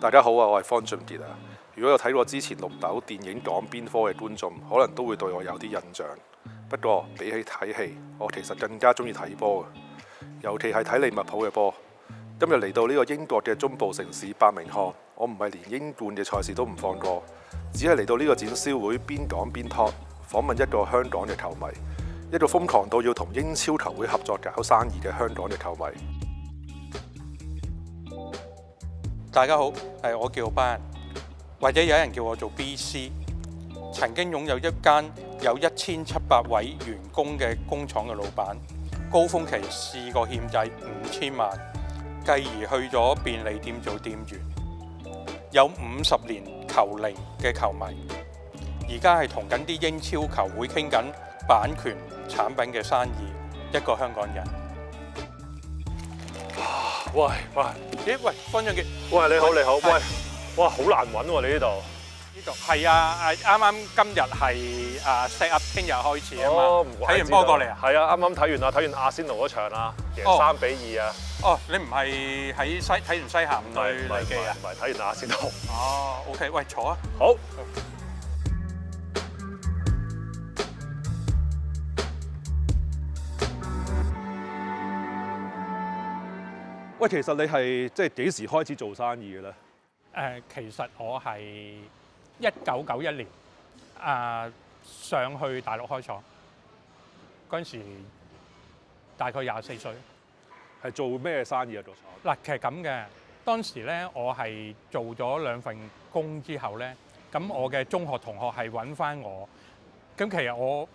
大家好啊，我係方俊傑啊。如果有睇過之前綠豆電影港邊科嘅觀眾，可能都會對我有啲印象。不過比起睇戲，我其實更加中意睇波嘅，尤其係睇利物浦嘅波。今日嚟到呢個英國嘅中部城市伯明翰，我唔係連英冠嘅賽事都唔放過，只係嚟到呢個展銷會邊講邊 talk，訪問一個香港嘅球迷，一個瘋狂到要同英超球會合作搞生意嘅香港嘅球迷。大家好，我叫班，或者有人叫我做 BC。曾經擁有一間有1700位員工嘅工廠嘅老闆，高峰期試過欠債5000萬，繼而去咗便利店做店員，有50年球齡嘅球迷，而家係同緊啲英超球會傾緊版權產品嘅生意，一個香港人。喂，咦？喂，方俊傑。喂，你好，你好。喂，哇，好難揾喎，你呢度。呢度係啊，啱啱今日係set up，聽日開始啊嘛。睇完波過嚟啊？係啊，啱啱睇完啦，睇完阿仙奴嗰場啦，贏3-2啊。哦，你唔係睇完西咸對利記啊？唔係，睇完阿仙奴。哦 ，OK， 喂，坐啊。好。喂，其實你係即係幾時開始做生意嘅咧？其實我係1991年上去大陸開廠，嗰陣時大概24歲。係做咩生意啊？做廠？嗱，其實咁嘅，當時咧我係做咗2份工之後咧，咁我嘅中學同學係揾翻我，咁其實我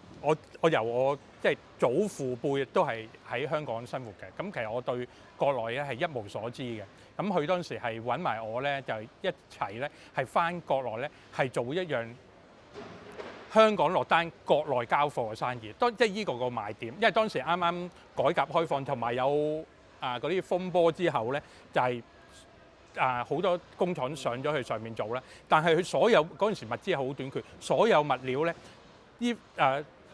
由我即係祖父輩都係喺香港生活嘅，咁其實我對國內咧係一無所知嘅。咁佢當時係揾埋我咧，就一齊咧係翻國內咧係做一樣香港落單國內交貨嘅生意，即係依個賣點。因為當時啱啱改革開放同埋有嗰啲風波之後咧，就係好多工廠上咗去上面做啦。但係佢所有嗰陣時物資係好短缺，所有物料咧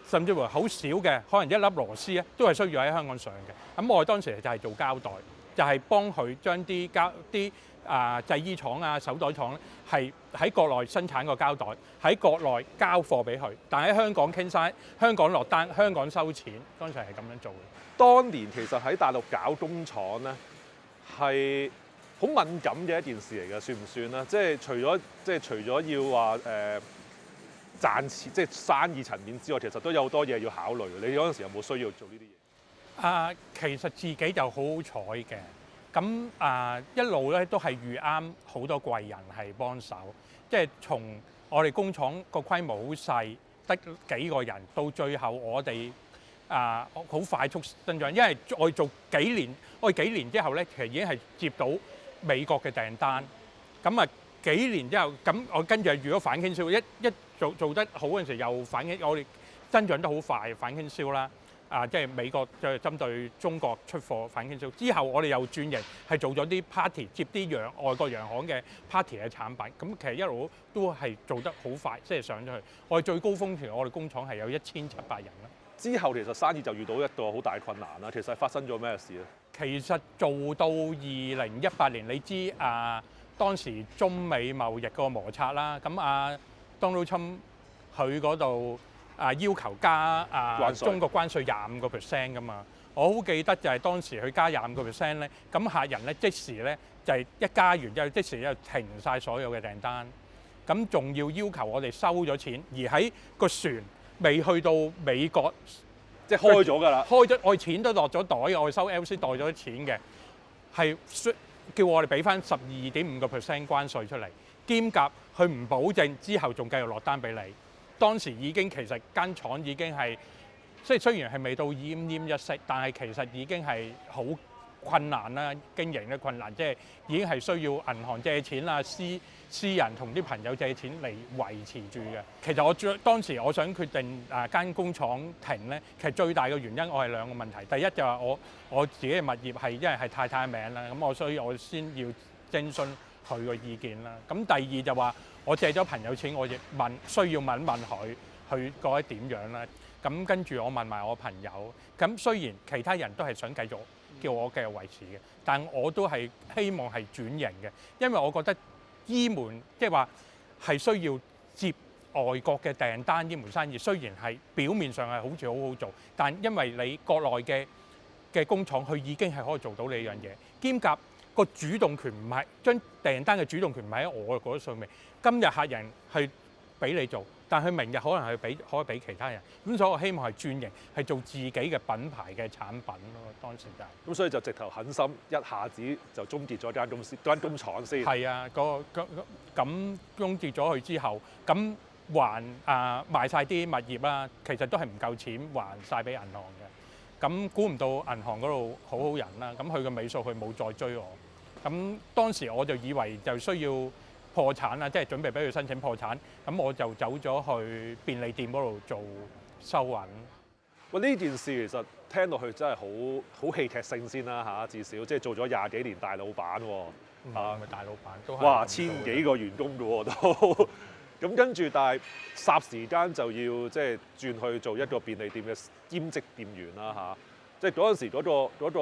甚至乎好少嘅，可能一粒螺絲咧，都係需要喺香港上嘅。咁我當時就係做膠袋，就係幫佢將啲製衣廠啊、手袋廠咧，係喺國內生產個膠袋，喺國內交貨俾佢，但喺香港傾晒，香港落單，香港收錢。當時係咁樣做嘅。當年其實喺大陸搞工廠咧，係好敏感嘅一件事嚟嘅，算唔算咧？即係除咗要話賺錢，即係生意層面之外，其實都有好多嘢要考慮嘅。你嗰陣時有冇需要做呢啲嘢？其實自己就好好彩嘅。咁一路咧都係遇啱好多貴人係幫手，即係從我哋工廠個規模好細，得幾個人，到最後我哋好快速增長。因為我哋做幾年之後咧，其實已經係接到美國嘅訂單。咁幾年之後，咁我跟住遇咗反傾銷，一做得好嗰陣時又反傾，我哋增長得好快，反傾銷啦。即係美國就針對中國出貨反傾銷之後，我哋又轉型係做咗啲 party， 接啲外國洋行嘅 party 嘅產品。咁其實一路都係做得好快，即係上咗去。我哋最高峰期，我哋工廠係有1700人啦。之後其實生意就遇到一個好大困難啦。其實發生咗咩事咧？其實做到2018年，你知當時中美貿易個摩擦啦，咁Donald Trump佢嗰度要求加中國關稅25% 噶嘛。我好記得就係當時佢加25% 咧，咁客人咧即時咧就係一加完之後即時就停晒所有嘅訂單，咁仲要求我哋收咗錢，而喺個船未去到美國，即係開咗㗎啦，開咗我哋錢都落咗袋，我哋收 LC 袋咗錢嘅，係叫我哋俾翻12.5% 關稅出嚟，兼夾佢唔保證之後仲繼續落單俾你。當時已經其實間廠已經係，即係雖然係未到奄奄一息，但係其實已經係好困難啦，經營嘅困難，即係已經係需要銀行借錢啦，私人同啲朋友借錢嚟維持住嘅。其實當時我想決定間工廠停咧，其實最大嘅原因我係兩個問題。第一就係我自己嘅物業係因為係太太名啦，咁所以我先要徵詢佢個意見啦。咁第二就話我借咗朋友錢，我亦需要問佢覺得點樣啦。咁咁跟住我問埋我朋友，咁雖然其他人都係想繼續叫我繼續維持嘅，但我都係希望係轉型嘅，因為我覺得醫門即係話係需要接外國嘅訂單，醫門生意雖然係表面上係好似好好做，但因為你國內嘅工廠佢已經係可以做到呢樣嘢，兼夾個主動權唔係將訂單嘅主動權唔係喺我嗰上面。今日客人係俾你做，但佢明日可能係可以俾其他人。咁所以我希望係轉型，係做自己嘅品牌嘅產品咯。當時就係。咁所以就直頭狠心，一下子就終結咗間公司、間工廠先。係啊，咁終結咗佢之後，咁還賣晒啲物業啦，其實都係唔夠錢還晒俾銀行嘅。咁估唔到銀行嗰度好好人啦，咁佢嘅尾數佢冇再追我。咁當時我就以為就需要破產啦，即係準備俾佢申請破產，咁我就走咗去便利店嗰度做收銀。喂，呢件事其實聽落去真係好戲劇性先啦嚇，至少即係做咗20幾年大老闆喎。咪大老闆都係。哇，1000幾個員工嘅喎都。咁跟住，但係霎時間就要即係轉去做一個便利店嘅兼職店員啦嚇。即係嗰陣時嗰個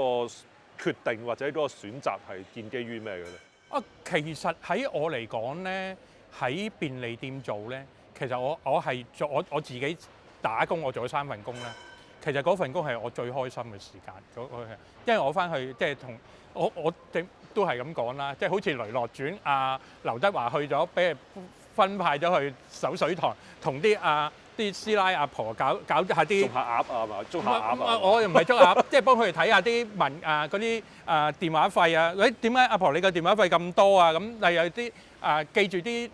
決定或者嗰個選擇係建基於咩嘅咧？其實喺我嚟講咧，喺便利店做咧，其實我係做我自己打工，我做咗3份工啦。其實嗰份工係我最開心嘅時間，因為我翻去即係同我都係咁講啦，即係好似《雷洛傳》劉德華去咗，俾人分派咗去守水塘，同啲師奶阿婆搞下啲捉下鴨啊嘛，捉下鴨啊！我又唔係捉鴨，即係幫佢哋睇下啲嗰啲電話費啊！喂，點解阿婆你個電話費咁多啊？咁例如有啲記住啲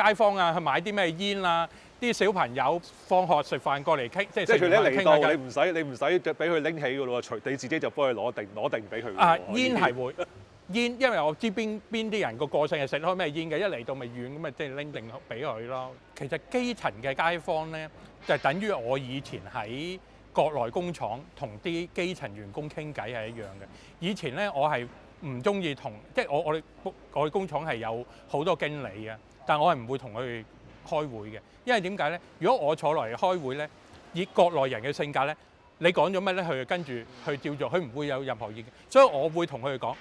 街坊去買啲咩煙啊？啲小朋友放學食飯過嚟傾，即係佢一嚟到，你唔使俾佢拎起㗎咯喎，你自己就幫佢攞定俾佢。煙係會。煙，因為我知邊啲人個性係食開咩煙嘅，一嚟到咪遠咁咪即係拎定俾佢咯。其實基層嘅街坊咧，就等於我以前喺國內工廠同啲基層員工傾偈係一樣嘅。以前咧我係唔中意同，即係我哋工廠係有好多經理嘅，但我係唔會同佢哋開會嘅，因為點解咧？如果我坐落嚟開會咧，以國內人嘅性格咧，你講咗乜咧，佢就跟住去照做，佢唔會有任何意見，所以我會同佢哋講。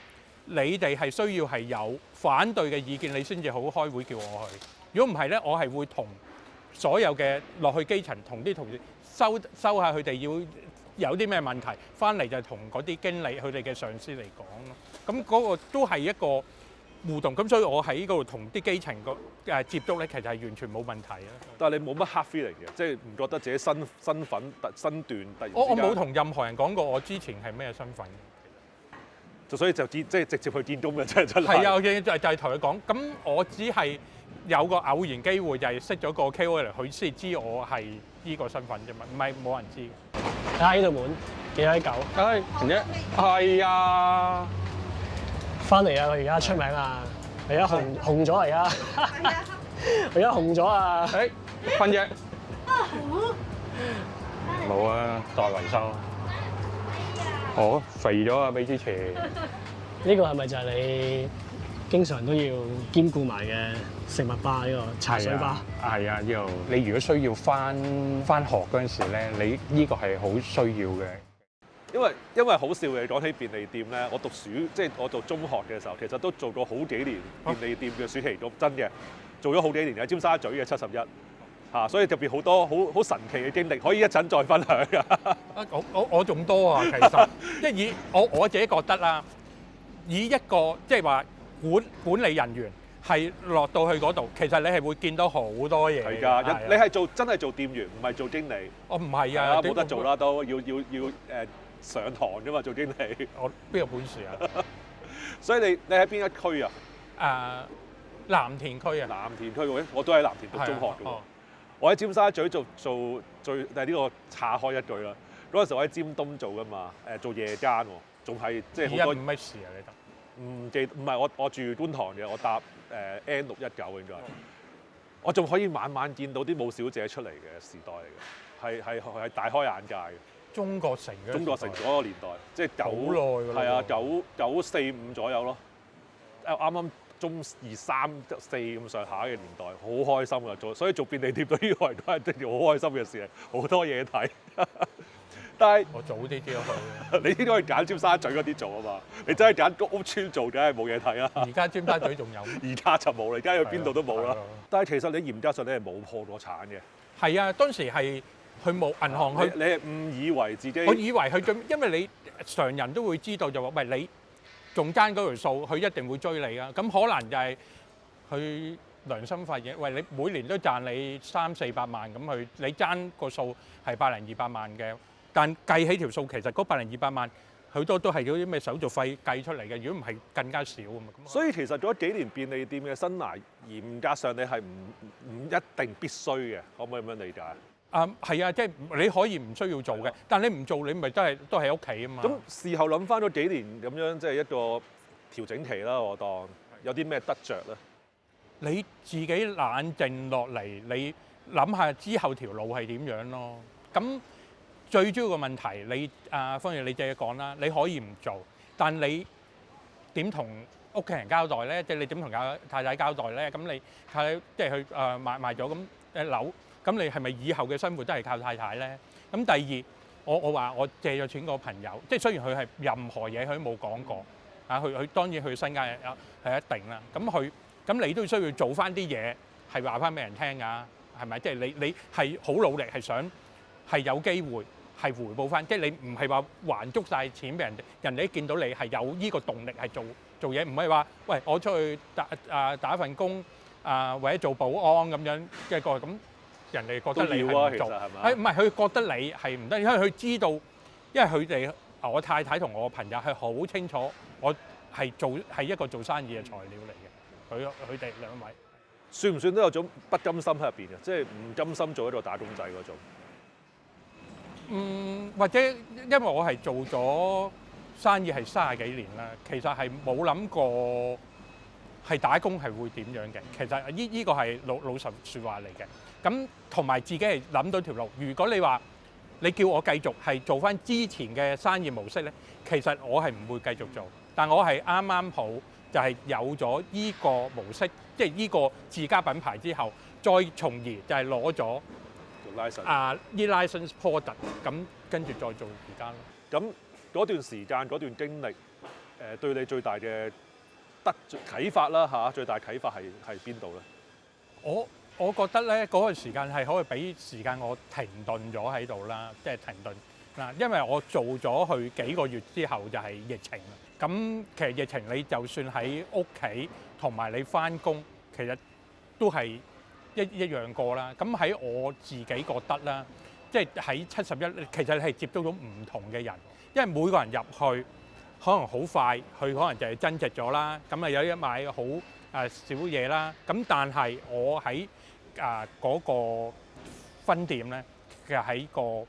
你哋係需要係有反對嘅意見，你先至好開會叫我去。如果唔係咧，我係會同所有嘅落去基層同啲同事收下佢哋要有啲咩問題，翻嚟就同嗰啲經理佢哋嘅上司嚟講咯。咁嗰個都係一個互動。咁所以我喺嗰度同啲基層接觸咧，其實係完全冇問題啊。但係你冇乜 hard feeling嘅，即係唔覺得自己身份身段突然之間。我冇同任何人講過我之前係咩身份。所以就即係直接去見工嘅，真係。係啊，我就係同佢講，咁我只係有個偶然機會，就係識咗個 KOL，佢先知我係呢個身份啫嘛，唔係冇人知嘅。睇下呢度門幾多狗？前姐係啊，翻嚟啊！佢而家出名啊！而家紅咗而家，而家紅咗啊！誒，坤姐冇啊，代維修。哦，肥咗啊！比之前呢個係咪就係你經常都要兼顧埋嘅食物吧？呢個茶水吧？係啊，呢度你如果需要翻學嗰陣時咧，你呢個係好需要嘅。因為好笑嘅，講起便利店咧，我讀書即係我讀中學嘅時候，其實都做過好幾年便利店嘅暑期工，真嘅做咗好幾年喺尖沙咀嘅71。所以特別好多好神奇嘅經歷，可以一陣再分享㗎。我仲多啊，其實即係以我自己覺得啦，以一個即係話管理人員係落到去嗰度，其實你係會見到好多嘢。係㗎，你係真係做店員，唔係做經理。我唔係啊，冇得做啦，都要上堂㗎嘛，做經理。我邊有本事啊？所以你喺邊一區啊？藍田區啊。藍田區嘅，我都喺藍田讀中學㗎喎。我喺尖沙咀做最但係呢個岔開一句啦。嗰陣時我喺尖東做㗎嘛，做夜間喎，仲係即係好多。咩事啊？你得？唔係我住觀塘嘅，我搭N619應該。我仲可以晚晚見到啲舞小姐出嚟嘅時代嚟嘅，係大開眼界嘅。中國城嗰個年代，即係好耐㗎啦。係啊，945左右咯。啱啱中2、3、4咁上下嘅年代，好開心㗎，所以做便利店對於我嚟講係一件好開心嘅事，好多嘢睇。但係我早啲知道去。你應該揀尖沙咀嗰啲做啊嘛，你真係揀屋村做，梗係冇嘢睇啦。而家尖沙咀仲有咩？而家就冇啦，而家去邊度都冇啦係啊。但係其實你嚴格上你係冇破過產嘅，係啊，當時係去冇銀行去，你係誤以為自己我以為佢最，因為你常人都會知道就話，喂你仲爭嗰條數，佢一定會追你啊。咁可能就係佢良心發現，喂你每年都賺你300-400萬咁佢，你爭個數係100-200萬嘅，但計起條數其實嗰100-200萬好多都係嗰啲咩手續費計出嚟嘅，如果唔係更加少啊嘛。所以其實做咗幾年便利店嘅生涯，嚴格上你係唔一定必須嘅，可唔可以咁樣理解？係啊，即係你可以唔需要做嘅，但你唔做你咪都係屋企啊嘛。咁事後諗翻咗幾年咁樣，即係一個調整期啦。我當有啲咩得着咧？你自己冷靜落嚟，你諗下之後條路係點樣咯。咁最主要嘅問題，你方遠你自己講啦，你可以唔做，但你點同屋企人交代咧？即係你點同太太交代咧？咁你太太即係去賣咗咁樓，咁你係咪以後嘅生活都係靠太太咧？咁第二，我話我借咗錢個朋友，即係雖然佢係任何嘢佢都冇講過，佢當然佢身家係一定啦。咁你都需要做翻啲嘢，係話翻俾人聽㗎，係咪？即係你係好努力，係想係有機會係回報翻，即係你唔係話還足晒錢俾人哋，人哋一見到你係有呢個動力係做嘢，唔係話喂我出去打份工或者做保安咁樣嘅個咁，人哋覺得你係唔做，唔係佢覺得你係唔得，因為佢知道，因為佢哋我太太同我朋友係好清楚，我係一個做生意嘅材料嚟嘅。佢哋兩位算唔算都有種不甘心喺入邊嘅？即係唔甘心做一個打工仔嗰種。或者因為我係做咗生意係30幾年啦，其實係冇諗過係打工係會點樣嘅。其實呢個係老實説話嚟嘅。咁同埋自己係諗到條路。如果你話你叫我繼續係做翻之前嘅生意模式咧，其實我係唔會繼續做。但我係啱啱好。就係有咗依個模式，即係依個自家品牌之後，再從而就係攞咗license product， 咁跟住再做而家咯。咁嗰段時間嗰段經歷，對你最大嘅啟發啦嚇，最大啟發係邊度咧？我覺得咧嗰個時間係可以俾時間我停頓咗喺度啦，即係停頓嗱，因為我做咗去幾個月之後就係疫情。咁其實疫情你就算喺屋企同埋你翻工，其實都係一樣過啦。咁喺我自己覺得啦，即係喺71，其實你係接觸到唔同嘅人，因為每個人入去可能好快，佢可能就係增值咗啦。咁有一買好少嘢啦。咁但係我喺嗰個分店咧，其實喺個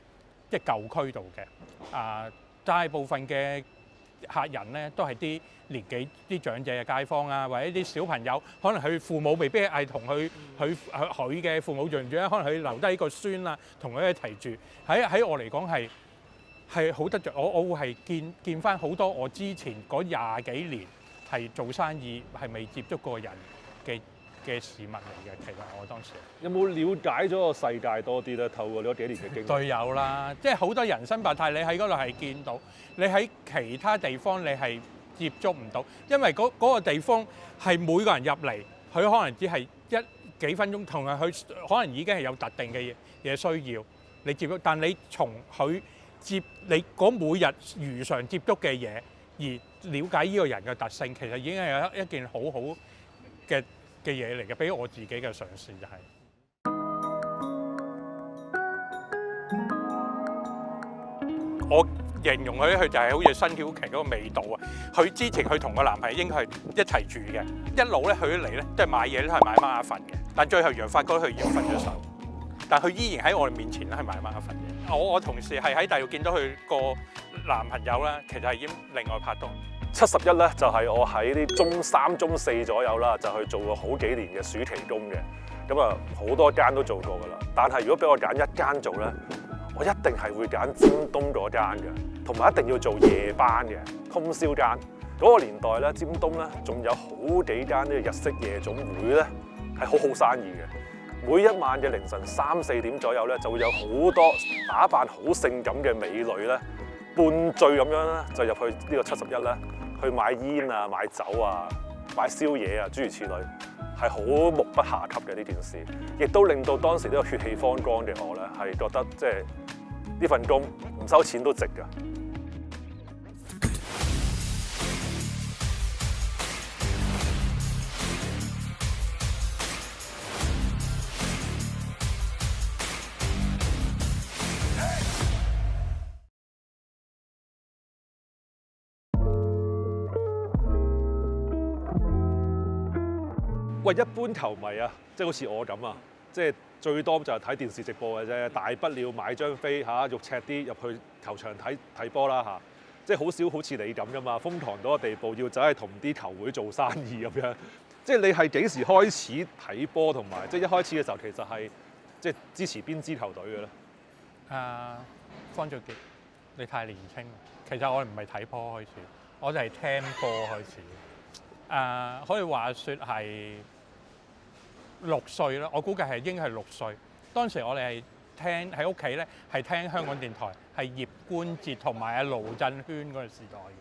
即係舊區度嘅大部分嘅客人咧都係啲年紀啲長者嘅街坊啊，或者啲小朋友，可能佢父母未必係同佢嘅父母住，可能佢留低個孫啊，同佢一齊住。喺我嚟講係好得着，我會係見翻好多我之前嗰20幾年係做生意係未接觸過人嘅市民嚟嘅。其實我當時有冇了解咗個世界多啲咧？透過呢幾年嘅經歷，對有啦，即係好多人生百態，你喺嗰度係見到，你喺其他地方你係接觸唔到，因為嗰個地方係每個人入嚟，佢可能只係幾分鐘，同埋佢可能已經係有特定嘅嘢需要你接觸，但你從佢你嗰每日如常接觸嘅嘢而了解呢個人嘅特性，其實已經係一件好好嘅嘢嚟嘅，俾我自己嘅嘗試就係。我形容佢就係好似新曉琪嗰個味道啊！佢之前佢同個男朋友應該係一齊住嘅，一路咧佢嚟咧都係買嘢都係買孖一份嘅，但最後原來發覺佢已經分咗手，但佢依然喺我哋面前咧係買孖一份嘅。我同事係喺大陸見到佢個男朋友啦，其實係已經另外拍檔。71咧就係我喺啲中3、中4左右啦，就去做過好幾年嘅暑期工嘅。咁啊好多間都做過㗎啦，但係如果俾我揀一間做咧，我一定係會揀尖東嗰間嘅，同埋一定要做夜班嘅通宵間。嗰個年代咧，尖東咧仲有好幾間呢個日式夜總會咧係好好生意嘅。每一晚嘅凌晨3、4點左右咧，就會有好多打扮好性感嘅美女咧，半醉咁樣咧，就入去呢個71咧，去買煙啊、買酒啊、買宵夜啊，諸如此類，係好目不暇給嘅呢件事，亦都令到當時呢個血氣方剛嘅我咧，係覺得即係呢份工唔收錢都值㗎。喂，一般球迷啊，即係好似我咁啊，即係最多就係睇電視直播嘅啫，大不了買張飛嚇，肉赤啲入去球場睇波啦嚇，即係好少好似你咁噶嘛，瘋狂到個地步要走去同啲球會做生意咁樣。即係你係幾時開始睇波同埋，即係一開始嘅時候其實係即係支持邊支球隊嘅咧？方俊傑，你太年輕啦。其實我唔係睇波開始，我就係聽波開始。可以話説係6歲啦，我估計係應該係6歲。當時我哋係聽喺屋企咧，係聽香港電台，係葉冠哲同埋阿盧振軒嗰個時代嘅。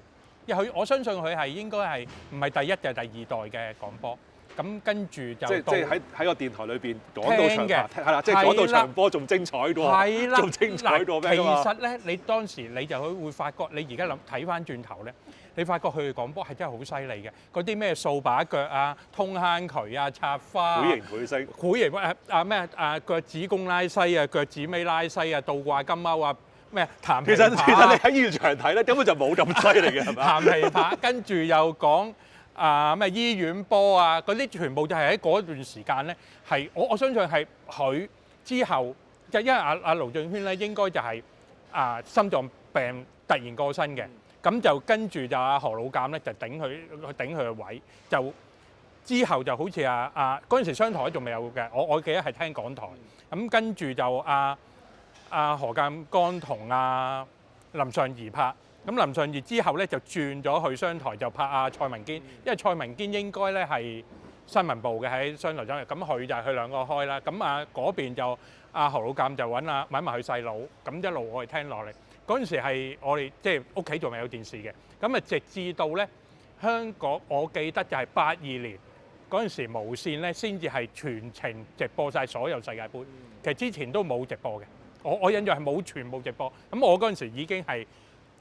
因為我相信佢係應該係唔係第一就係第二代嘅廣播。咁跟住就即係喺個電台裏邊講到場嘅係啦，即係講到場波仲精彩過，仲精彩過咩㗎嘛？其實咧，你當時你就會發覺，你而家睇翻轉頭咧，你發覺佢哋講波係真係好犀利嘅。嗰啲咩掃把腳啊、通坑渠啊、插花、繪形繪聲、腳趾公拉西啊、腳趾尾拉西啊、倒掛金鈎啊。咩彈其實你喺現場睇咧，根本就冇咁犀利嘅，係咪？彈琵琶，跟住又講咩醫院波啊，嗰啲全部就係喺嗰段時間咧，係我相信係佢之後，就因為阿盧俊軒咧應該就係心臟病突然過身嘅，咁就跟住就阿何老監咧就頂佢嘅位，就之後就好似嗰陣時商台仲未有嘅，我記得係聽港台，咁跟住就何鑑剛同林尚儀拍，咁林尚儀之後咧就轉咗去商台就拍蔡文堅，因為蔡文堅應該咧係新聞部嘅喺商台咁佢就係佢兩個開啦，咁嗰邊就何老監就揾埋佢細佬，咁一路我哋聽落嚟，嗰陣時係我哋即係屋企仲未有電視嘅，咁直至到咧香港，我記得就係82年嗰陣時無線咧先至係全程直播晒所有世界盃，其實之前都冇直播嘅。我印象係冇全部直播，咁我嗰陣時已經係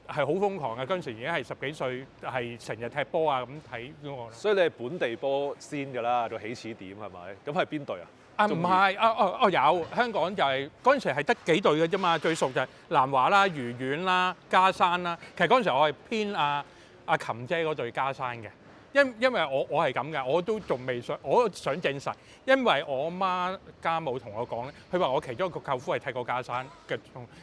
好瘋狂嘅，嗰陣時已經係10幾歲，係成日踢波咁睇嗰個。所以你係本地波先㗎啦，個起始點係咪？咁係邊隊啊？唔係，有香港就係嗰陣時係得幾隊嘅啫嘛，最熟就係南華啦、愉園啦、加山啦。其實嗰陣時我係偏阿琴姐嗰隊加山嘅。因為我係咁嘅，我都仲未想，我都想證實，因為我媽家母同我講咧，佢話我其中一個舅父係踢過加山嘅，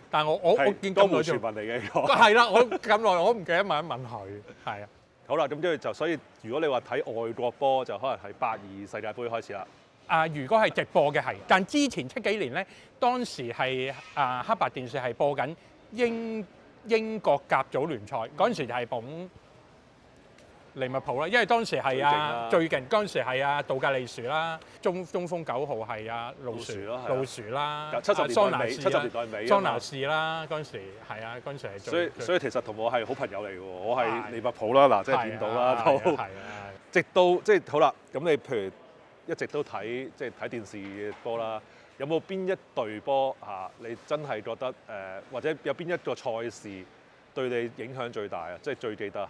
但係我見咁耐傳聞嚟嘅，係啦，我咁耐我唔記得問一問佢，係啊。好啦，咁跟住就所以，如果你話睇外國波，就可能係82世界盃開始啦。如果係直播嘅係，但之前7幾年咧，當時係黑白電視係播緊英國甲組聯賽，嗰陣時就係捧利物浦啦，因為當時係最勁，嗰陣時係杜格利殊啦，中鋒9號係路殊啦，70年代尾，桑拿士啦，嗰陣時係嗰陣時係所以其實同我係好朋友嚟嘅喎，我係利物浦啦，嗱即係見到啦都，直到即係好啦，咁你譬如一直都睇即係睇電視嘅波啦，有冇邊一隊波你真係覺得或者有邊一個賽事對你影響最大啊？即係最記得。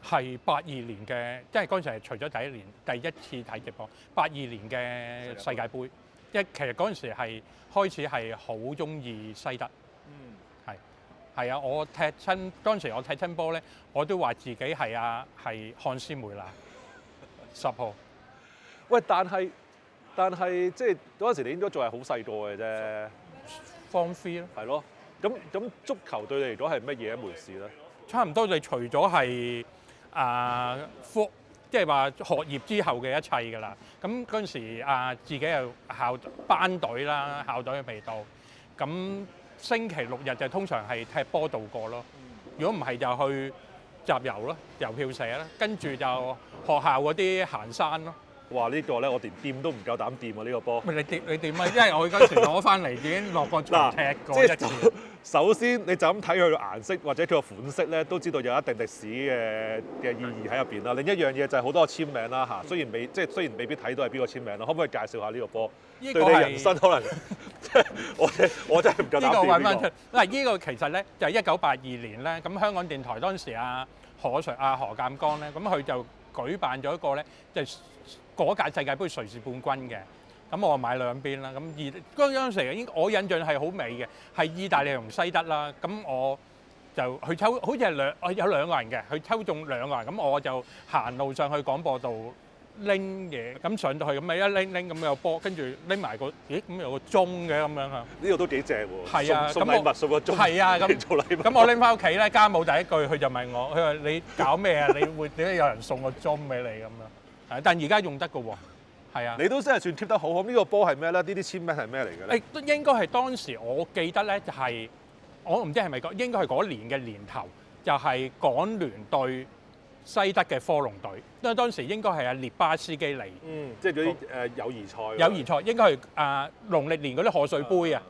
係82年嘅，即係嗰陣時係除咗第一次睇直播，82年嘅世界盃，其實嗰陣時係開始係好中意西德，係啊，我踢親當時我踢親波咧，我都話自己係漢斯梅拿10號。喂，但係即係嗰陣時你應該仲係好細個嘅啫，Form 3咯。係咯，咁足球對你嚟講係乜嘢一回事咧？差唔多，你除咗係即係話學業之後嘅一切㗎啦。咁嗰陣時自己又班隊啦，校隊嘅味道。咁星期6日就通常係踢波度過咯。如果唔係就去集郵咯，郵票社啦。跟住就學校嗰啲行山咯。哇！呢個咧我連掂都唔夠膽掂啊！呢個波。咪你點啊？因為我嗰時攞翻嚟已經落過場踢過一次。首先你就咁睇佢個顏色或者佢個款式咧，都知道有一定歷史嘅意義喺入邊啦。另一樣嘢就係好多簽名啦嚇，雖然未必睇到係邊個簽名啦，可唔可以介紹下呢個波？對你人生可能即係我真係唔夠膽掂呢個。揾翻出嗱，呢個其實咧就係1982年咧，咁香港電台當時何鑑江咧，咁佢就舉辦咗一個咧，就係嗰屆世界盃瑞士冠軍嘅。咁我買兩邊啦，咁嗰陣時我印象係好美嘅，係意大利同西德啦。咁我就去抽，好似係有兩個人嘅，去抽中兩個人。咁我就行路上去廣播道拎嘢，咁上到去咁咪一拎咁有波，跟住拎埋個咁有個鐘嘅咁樣啊。呢個都幾正喎！係啊，送禮物送個鐘，係啊，咁做禮物。咁我拎翻屋企咧，家母第一句佢就問我，佢話你搞咩啊？你會點解有人送個鐘俾你咁樣？但而家用得嘅喎。係啊，你都真係算 keep 得好好。呢個波係咩咧？呢啲簽名係咩嚟嘅咧？都應該係當時我記得咧，就係我唔知係咪應該係嗰年嘅年頭，就係港聯對西德嘅科隆隊，因為當時應該係阿列巴斯基嚟。即係嗰啲友誼賽。友誼賽應該係農曆年嗰啲賀歲杯啊，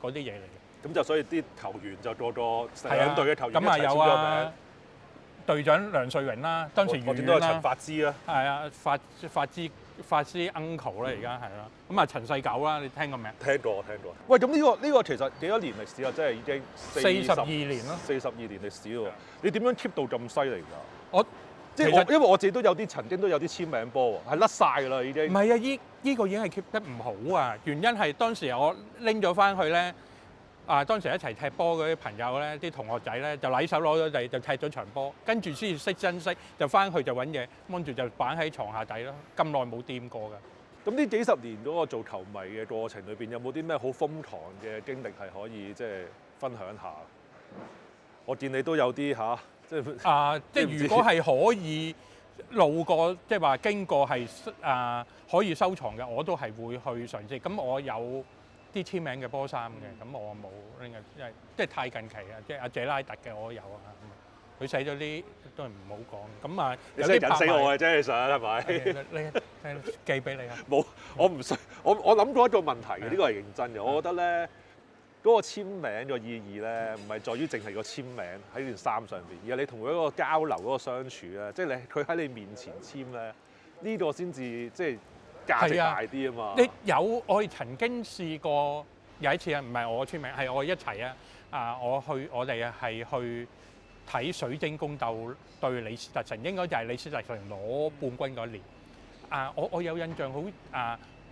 嗰啲嘢嚟嘅。咁就所以啲球員就個兩隊嘅球員一齊簽咗名。咁啊有啊，隊長梁瑞榮啦，當時我見到係陳法之啦。係啊，法師 uncle 啦，而家係啦。咁啊，陳世九啦，你聽過未？聽過。喂，咁呢個其實幾多年歷史啊？即係已經42年咯。42年歷史喎，你點樣 keep 到咁犀利㗎？因為我自己曾經都有啲簽名波喎，係甩晒㗎啦已經。唔係啊，依個已經係 keep 得唔好啊。原因係當時我拎咗翻去咧。當時一齊踢波嗰啲朋友咧，啲同學仔咧就禮手攞咗嚟就踢咗場波，跟住先識珍惜，就翻去就揾嘢，掹住就擺喺床下底咯。咁耐冇掂過㗎。咁呢幾十年嗰個做球迷嘅過程裏邊，有冇啲咩好瘋狂嘅經歷係可以即係分享下？我見你都有啲即係如果係可以路過，即係話經過係可以收藏嘅，我都係會去嘗試。咁我有啲簽名嘅波衫嘅，咁我冇拎嘅，因為即係太近期啊，即係阿謝拉特嘅我有啊，佢寫咗啲都係唔好講。咁啊，有啲引死我嘅啫，你想係咪？你寄俾你啊！冇，我唔信。我諗過一個問題嘅，呢個係認真嘅。我覺得咧，嗰個簽名嘅意義咧，唔係在於淨係個簽名喺件衫上邊，而係你同佢一個交流、嗰個相處咧，即係佢喺你面前簽咧，呢個先至即係價值大啲啊嘛！我曾經試過有一次啊，唔係我簽名，係我一齊啊！我哋係去睇水晶宮鬥對李斯特城，應該就係李斯特城攞冠軍嗰年。我有印象好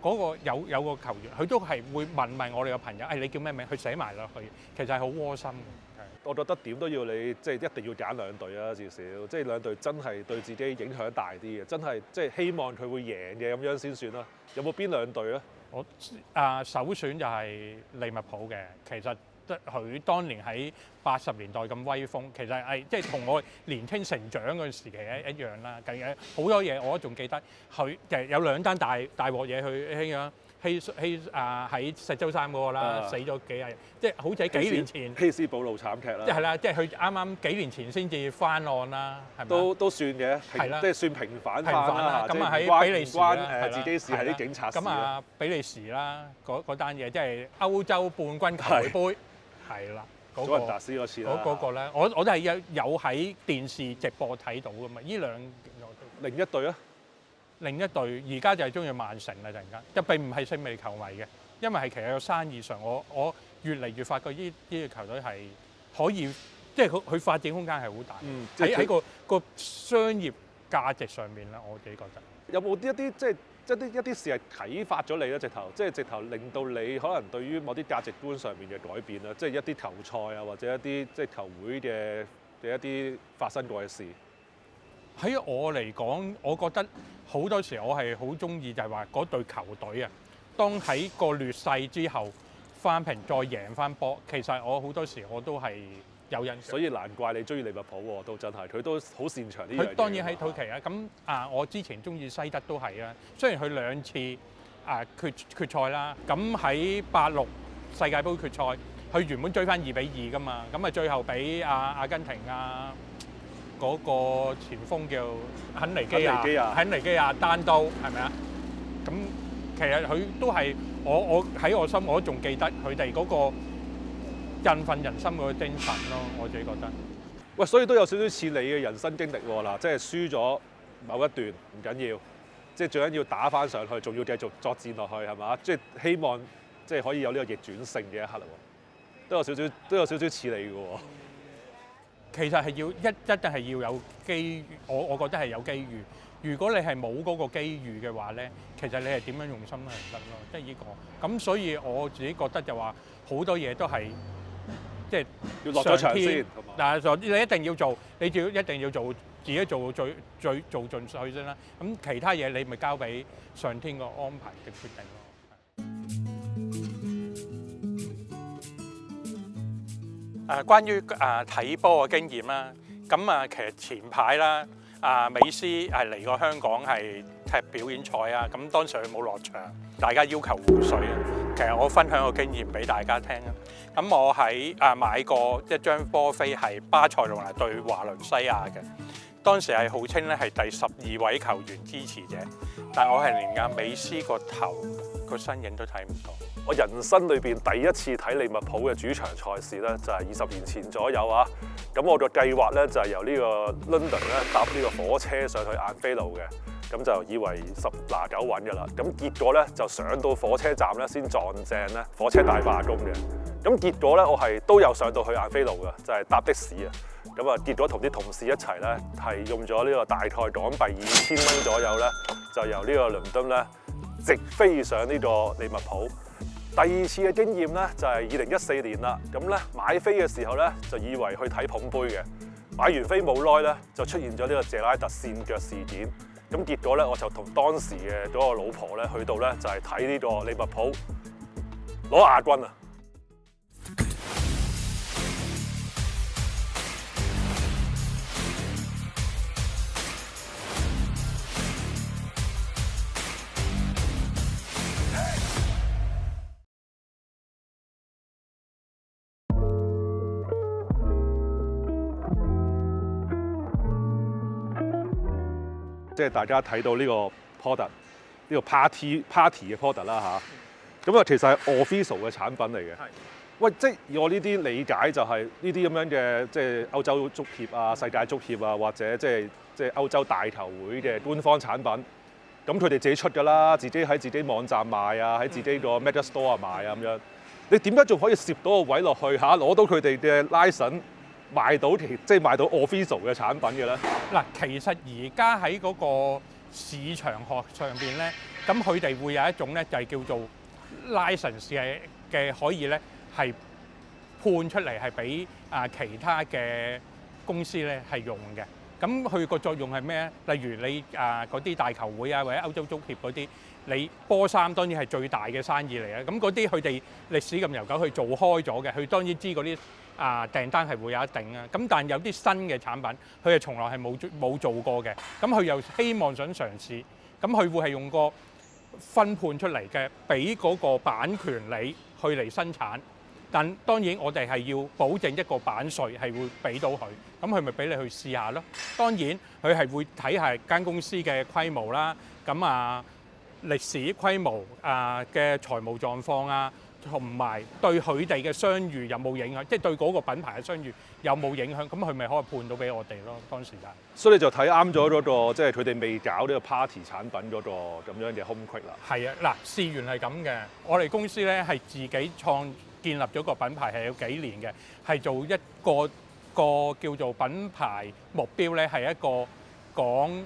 嗰個有個球員，佢都係會問我哋個朋友，你叫咩名？佢寫埋落去，其實係好窩心嘅。我覺得點都要你即係一定要揀兩隊啊，至少即係兩隊真係對自己影響大啲嘅，真係即係希望佢會贏嘅咁樣先算啦。有冇邊兩隊咧？我首選就係利物浦嘅，其實佢當年喺80年代咁威風，其實係即係同我年青成長嗰陣時期一樣啦。其實好多嘢我都仲記得，佢其實有兩單大鑊嘢去喺石洲山嗰個啦，死咗幾日，即係好似喺幾年前希斯堡路慘劇啦。係啦，即係佢啱啱幾年前先至翻案啦，係咪？都算嘅，係啦，即係算平反啦。咁啊喺比利時啦，自己事係啲警察事。咁啊比利時啦，嗰單嘢即係歐洲冠軍球會杯，係啦。祖雲達斯嗰次啦。嗰個咧，我都係有喺電視直播睇到噶嘛。呢兩另一隊啊？另一隊而家就係中意曼城啦，突然間，就並唔係勝利球迷嘅，因為係其實有生意上，我越嚟越發覺呢個球隊係可以，即係佢發展空間係好大，喺個商業價值上面啦，我自己覺得。有冇一啲即係一啲事係啟發咗你咧？直頭令到你可能對於某啲價值觀上面嘅改變啦，即係一啲球賽啊，或者一啲即係球會嘅一啲發生過嘅事。喺我嚟講，我覺得好多時我係好中意就係話嗰隊球隊啊，當喺個劣勢之後翻平再贏翻波，其實我好多時我都係有印象。所以難怪你中意利物浦喎，都真係佢都好擅長呢樣嘢。佢當然喺土奇啊，咁我之前中意西德都係啊，雖然佢兩次決賽啦，咁喺86世界盃決賽，佢原本追翻2-2㗎嘛，咁啊最後俾阿根廷嗰個前鋒叫肯尼基肯尼基亞單刀係咪啊？咁其實佢都係我喺我心我都仲記得佢哋嗰個振奮人心嗰個精神咯，我自己覺得。喂，所以都有少少似你嘅人生經歷喎嗱，即係輸咗某一段唔緊要，即係最緊要打翻上去，仲要繼續作戰落去係嘛？即係希望即係可以有呢個逆轉勝嘅一刻啦喎，都有少少似你嘅喎。其實係一定係要有機遇，我覺得係有機遇。如果你係冇嗰個機遇嘅話咧，其實你係點樣用心都係唔得咯，即係呢個。咁所以我自己覺得就話好多嘢都係即係要落咗場先。嗱，你一定要做，你一定要做自己做最做盡去先啦。咁其他嘢你咪交俾上天個安排嘅決定咯。關於睇波嘅經驗啦，咁其實前排啦，美斯係嚟過香港係踢表演賽啊，咁當時佢冇落場，大家要求互水啊。其實我分享個經驗俾大家聽啊。咁我喺買過一張波飛係巴塞羅那對華倫西亞嘅，當時係號稱咧係第12位球員支持者，但我係連美斯個頭個身影都睇唔到。我人生裏邊第一次睇利物浦嘅主場賽事咧，就係20年前左右啊。咁我個計劃咧就係由呢個 London 咧搭呢個火車上去晏菲路嘅，咁就以為10拿9穩㗎啦。咁結果咧就上到火車站咧先撞正咧火車大罷工嘅。咁結果咧我係都有上到去晏菲路嘅，就係搭的士啊。咁啊結果同啲同事一齊咧係用咗呢個大概港幣2000蚊左右咧，就由呢個倫敦咧直飛上呢個利物浦。第二次嘅經驗咧就係2014年啦，咁咧買飛嘅時候咧就以為去睇捧杯嘅，買完飛冇耐咧就出現咗呢個謝拉特跣腳事件，咁結果咧我就同當時嘅嗰個老婆咧去到咧就係睇呢個利物浦攞亞軍啊！即係大家睇到呢個 product， 呢個 party 嘅 product 啦嚇，咁啊其實係 official 嘅產品嚟嘅。喂，即係以我呢啲理解就係呢啲咁樣嘅，即係歐洲足協啊、世界足協啊，或者即係歐洲大球會嘅官方產品，咁佢哋自己出㗎啦，自己喺自己網站賣啊，喺自己個 Mega Store 賣啊咁樣。你點解仲可以攝到個位落去嚇，攞到佢哋嘅 license？賣到即係賣到 official 嘅產品嘅咧？嗱，其實而家喺嗰個市場學上邊咧，咁佢哋會有一種咧就係叫做 license 嘅可以咧係判出嚟係俾其他嘅公司咧係用嘅。咁佢個作用係咩咧？例如你嗰啲大球會啊，或者歐洲足協嗰啲，你波衫當然係最大嘅生意嚟啊。咁嗰啲佢哋歷史咁悠久，佢做開咗嘅，佢當然知嗰啲訂單係會有一定啊。咁但有啲新嘅產品，佢係從來係冇做過嘅。咁佢又希望想嘗試，咁佢會係用個分判出嚟嘅，俾嗰個版權你去嚟生產。但當然我哋係要保證一個版稅係會俾到佢，咁佢咪俾你去試下咯。當然佢係會睇下間公司嘅規模啦，咁歷史規模嘅財務狀況啊，同埋對佢哋嘅商譽有冇影響，即係對嗰個品牌嘅商譽有冇影響，咁佢咪可以判到俾我哋咯。當時就係，所以你就睇啱咗嗰個，即係佢哋未搞呢個 party 產品嗰個咁樣嘅 home quick 啦。係啊，嗱，事源係咁嘅，我哋公司咧係自己建立咗個品牌係有幾年嘅，係做一個叫做品牌目標咧，係一個講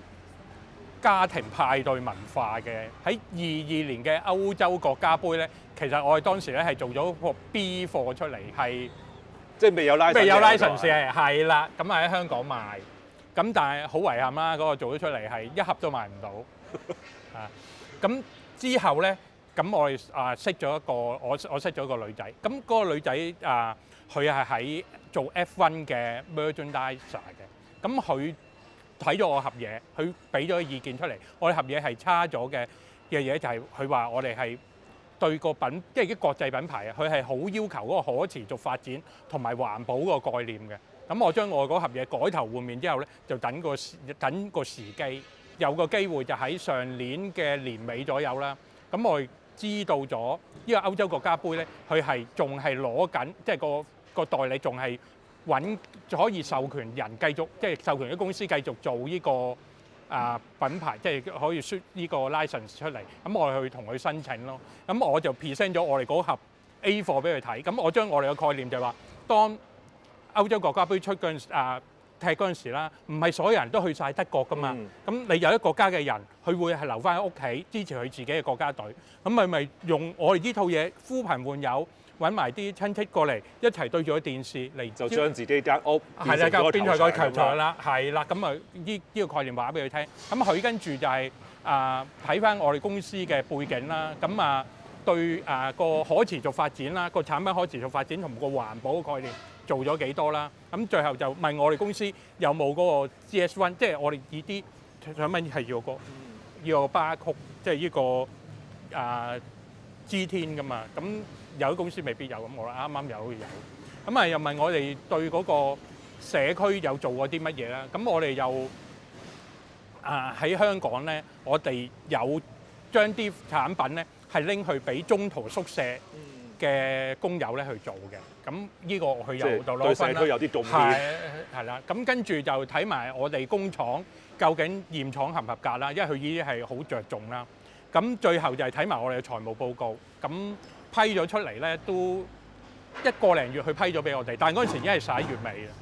家庭派對文化嘅。喺22年嘅歐洲國家杯咧，其實我哋當時咧係做咗個 B 貨出嚟，係即係未有 license 嘅，係啦，咁喺香港賣，咁但係好遺憾啦，嗰個做咗出嚟係一盒都賣唔到啊！咁之後咧。咁我哋識咗一個，我識咗一個女仔。咁嗰個女仔佢係喺做 F1 嘅 merchandiser 嘅。咁佢睇咗我盒嘢，佢俾咗意見出嚟。我哋盒嘢係差咗嘅嘢就係佢話我哋係對個品，即係啲國際品牌啊，佢係好要求嗰個可持續發展同埋環保個概念嘅。咁我將我嗰盒嘢改頭換面之後咧，就等個時機，有個機會就喺上年嘅年尾左右啦。咁我知道咗呢個歐洲國家杯咧，佢係仲係攞緊，即係個代理仲係揾可以授權人繼續，即係授權啲公司繼續做呢個品牌，即係可以出呢個 license 出嚟。咁我去同佢申請咯。咁我就 present 咗我哋嗰盒 A 貨俾佢睇。咁我將我哋嘅概念就係話，當歐洲國家杯出嗰陣踢嗰陣時啦，唔係所有人都去晒德國噶嘛。咁你有一個國家嘅人，佢會係留翻喺屋企支持佢自己嘅國家隊。咁咪用我哋呢套嘢呼朋喚友，揾埋啲親戚過嚟一齊對住個電視嚟，就將自己間屋係啦，變成個球場啦。啦，係啦。咁啊呢個概念話俾佢聽。咁佢跟住就係睇翻我哋公司嘅背景啦。咁對個可持續發展啦，個產品可持續發展同個環保嘅概念做咗幾多啦？咁最後就問我哋公司有冇嗰個 GS1，即係我哋呢啲產品係要個巴曲，即係呢個G 天噶嘛。咁有啲公司未必有，咁我啱啱有。咁又問我哋對嗰個社區有做過啲乜嘢啦？咁我哋又喺香港咧，我哋有將啲產品咧係拎去俾中途宿舍嘅工友咧去做嘅。咁呢個佢又就攞分啦。對社區有啲貢獻。係啦。咁跟住就睇埋我哋工廠究竟驗廠合唔合格啦，因為佢呢啲係好着重啦。咁最後就係睇埋我哋嘅財務報告。咁批咗出嚟咧，都1個零月去批咗俾我哋，但係嗰陣時已經係11月尾啦。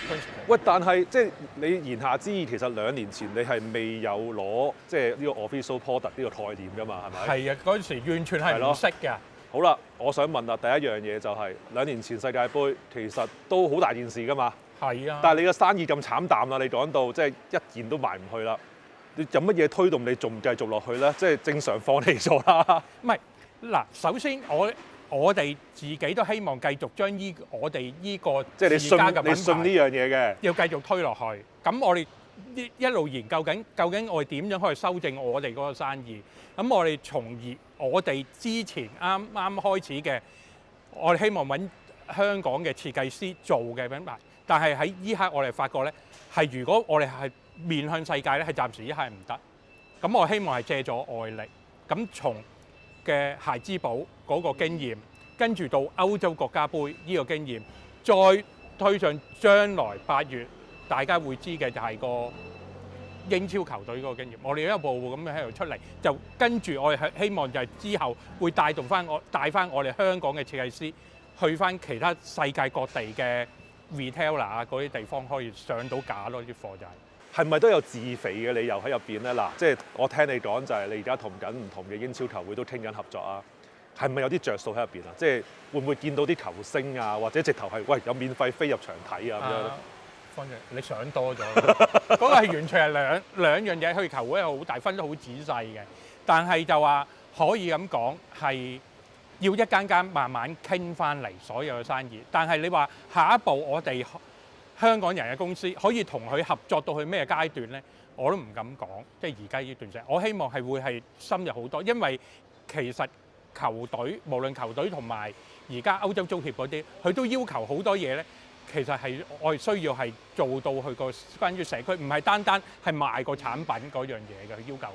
嗰陣時。喂，但係即係你言下之意，其實2年前你係未有攞即係呢個 official product 呢個概念㗎嘛，係咪？係啊，嗰陣時完全係唔識嘅。好啦，我想問啦，第一樣嘢就係2年前世界盃其實都好大件事㗎嘛。係啊。但係你嘅生意咁慘淡啦，你講到即係一件都賣唔去啦，你有乜嘢推動你仲繼續落去咧？即係正常放棄咗啦。唔係嗱，首先我哋自己都希望繼續將我哋呢個即係你信嘅品牌你信呢樣嘢嘅，要繼續推落去。咁我哋一路研究緊，究竟我哋點樣可以修正我哋嗰個生意？咁我哋從我哋之前啱開始嘅，我哋希望揾香港嘅設計師做嘅品牌。但係喺依刻我哋發覺咧，係如果我哋係面向世界咧，係暫時依刻係唔得。咁我希望係借咗外力，咁從嘅孩之寶嗰個經驗，跟住到歐洲國家杯呢個經驗，再推上將來8月大家會知嘅就係個英超球隊嗰個經驗。我哋一步步咁喺度出嚟，就跟住我哋希望就係之後會帶翻我哋香港嘅設計師去翻其他世界各地嘅 retailer 啊嗰啲地方可以上到架咯，啲貨就係咪都有自肥嘅理由喺入邊咧？嗱，即係我聽你講就係你而家同緊唔同嘅英超球會都傾緊合作啊，係咪有啲着數喺入邊啊？即係會唔會見到啲球星啊，或者直頭係喂有免費飛入場睇啊咁樣咧？方丈，你想多咗，嗰個係完全係兩樣嘢。佢球會係好大，分得好仔細嘅，但係就話可以咁講係要一間間慢慢傾翻嚟所有嘅生意。但係你話下一步我哋香港人嘅公司可以同佢合作到去咩階段咧？我都唔敢講。即係而家呢段時間，我希望係會係深入好多，因為其實球隊無論球隊同埋而家歐洲足協嗰啲，佢都要求好多嘢咧。其實係我哋需要係做到佢個關於社區，唔係單單係賣個產品嗰樣嘢嘅，佢要求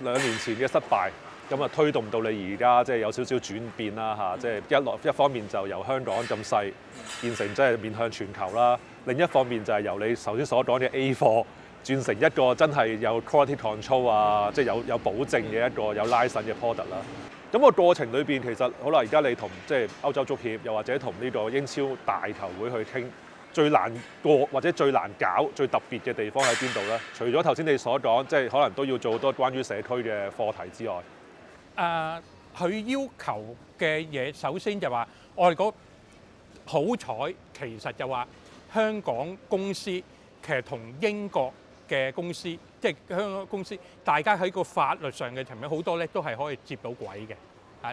我哋。2年前嘅失敗，咁啊推動到你而家即係有少少轉變啦嚇，即係一方面就由香港咁細變成即係面向全球啦，另一方面就係由你頭先所講嘅 A 貨轉成一個真係有 quality control 啊，即係有保證嘅一個有 license 嘅 product 啦。咁個過程裏邊其實好啦，而家你同即係歐洲足協，又或者同呢個英超大球會去傾，最難過或者最難搞、最特別嘅地方喺邊度咧？除咗頭先你所講，即係可能都要做好多關於社區嘅課題之外，佢要求嘅嘢，首先就話我哋嗰好彩，其實就話香港公司其實同英國嘅公司，即係香港公司，大家喺個法律上嘅層面好多咧，都係可以接到軌嘅。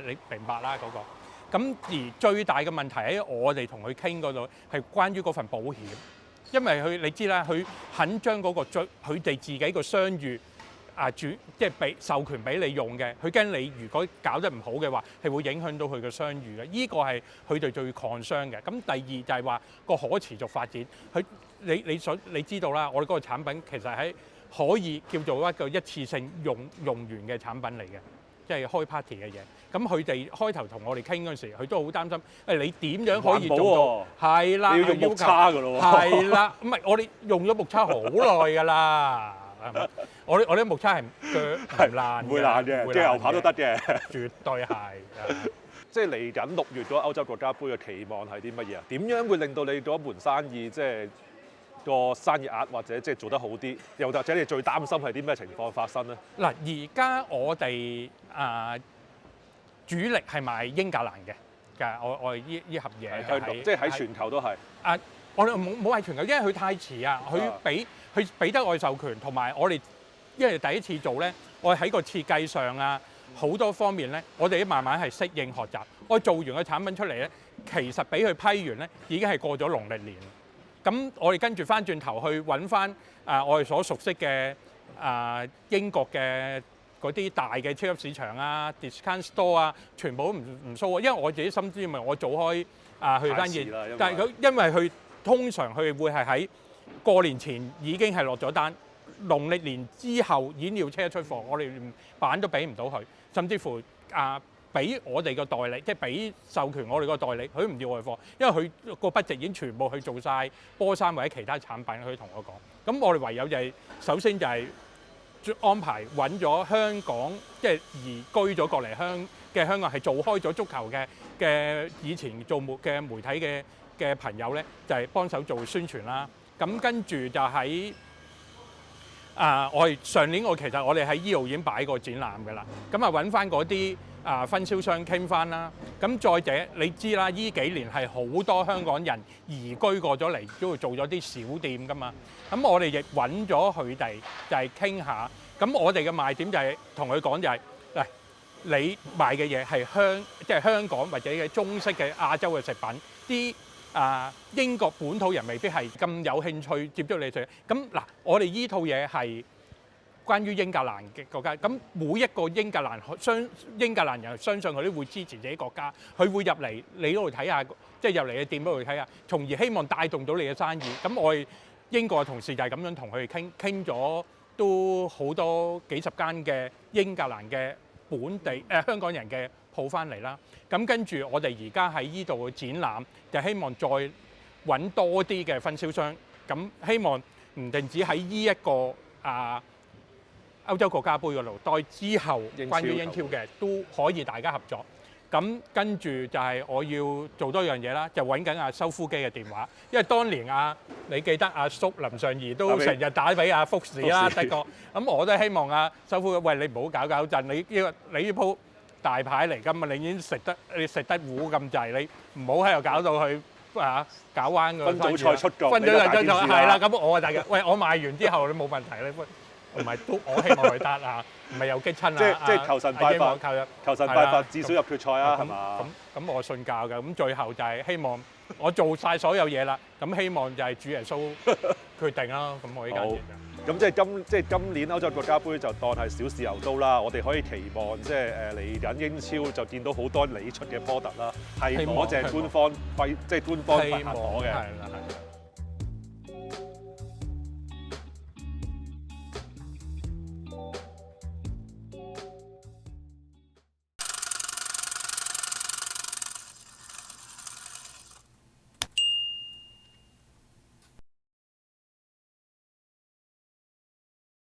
你明白啦嗰個。咁而最大嘅問題喺我哋同佢傾嗰度係關於嗰份保險，因為你知啦，佢肯將嗰個佢哋自己個商譽即係俾授權俾你用嘅，佢驚你如果搞得唔好嘅話，係會影響到佢嘅商譽嘅。呢個係佢哋最 concern嘅。咁第二就係話個可持續發展，你知道啦，我哋嗰個產品其實係可以叫做一個一次性用完嘅產品嚟嘅，即係開 party 嘅嘢。咁佢哋開頭同我哋傾嗰陣時，佢都好擔心你點樣可以做到？係啦，你要用木叉㗎咯喎。係啦，唔係我哋用咗木叉好耐㗎啦。我啲木叉係鋸唔爛，唔會爛嘅，鋸牛扒都得嘅，絕對係。即係嚟緊6月嗰個歐洲國家杯嘅期望係啲乜嘢啊？點樣會令到你嗰門生意即係個生意額或者即係做得好啲？又或者你最擔心係啲咩情況發生咧？嗱，而家我哋主力係賣英格蘭嘅，我哋呢盒嘢即係喺全球都係。我哋冇係全球，因為佢太遲啊！佢俾得我哋授權，同埋我哋因為第一次做咧，我哋喺個設計上啊好多方面咧，我哋慢慢係適應學習。我做完個產品出嚟咧，其實俾佢批完咧，已經係過咗農曆年。咁我哋跟住翻轉頭去揾翻我哋所熟悉嘅英國嘅嗰啲大嘅超級市場啊、discount store 啊，全部都唔蘇啊！因為我自己心知，因為我做開佢生意，但係佢因為佢通常佢會係喺過年前已經係落咗單，農曆年之後已經要車出貨，我哋連版都俾唔到佢，甚至乎俾我哋個代理，即係俾授權我哋個代理，佢唔要我哋貨，因為佢個budget已經全部去做晒波衫或者其他產品，佢同我講。咁我哋唯有就係首先就係安排揾咗香港，即係移居咗過嚟香港係做開咗足球嘅以前做嘅媒體嘅朋友咧，就係幫手做宣傳啦。咁跟住就喺我哋上年其實我哋喺依度已經擺過展覽㗎啦。咁揾翻嗰啲分銷商傾翻啦。咁再者你知啦，依幾年係好多香港人移居過咗嚟，都會做咗啲小店㗎嘛。咁我哋亦揾咗佢哋，就係傾下。咁我哋嘅賣點就係同佢講就係，嗱，你賣嘅嘢係即係香港或者嘅中式嘅亞洲嘅食品，啲英國本土人未必係咁有興趣接觸你食。咁嗱，我哋依套嘢係關於英格蘭嘅國家，咁每一個英格蘭人相信佢都會支持自己國家，佢會入嚟你嗰度睇下，即係入嚟嘅店嗰度睇下，從而希望帶動到你嘅生意。咁我哋英國嘅同事就係咁樣同佢哋傾咗都好多幾十間嘅英格蘭嘅本地香港人嘅鋪翻嚟啦。咁跟住我哋而家喺依度嘅展覽，就希望再揾多啲嘅分銷商，咁希望唔淨止喺依一個歐洲國家杯嗰度，待之後關於英超嘅都可以大家合作。咁跟住就係我要做多樣嘢啦，就揾緊修夫基嘅電話，因為當年你記得阿叔林尚義都成日打俾阿福士啦，德國。咁我都希望修夫基，喂，你唔好搞震，你呢鋪大牌嚟㗎嘛，你已經食得糊咁滯，你唔好喺度搞到佢搞彎個分組賽出局，分組賽出局係啦。咁我大家，喂，我賣完之後你冇問題咧。唔係都我希望佢得唔係有激親即係求神拜佛，求神拜佛至少入決賽啊，係嘛？咁我信教嘅，咁最後就係希望我做晒所有嘢啦，咁希望就係主耶穌決定啦。咁我呢間嘢咁即係今年歐洲國家杯就當係小試牛刀啦。我哋可以期望即係嚟緊英超就見到好多你出嘅 product 啦，係攞正官方即係官方認可嘅。係啦。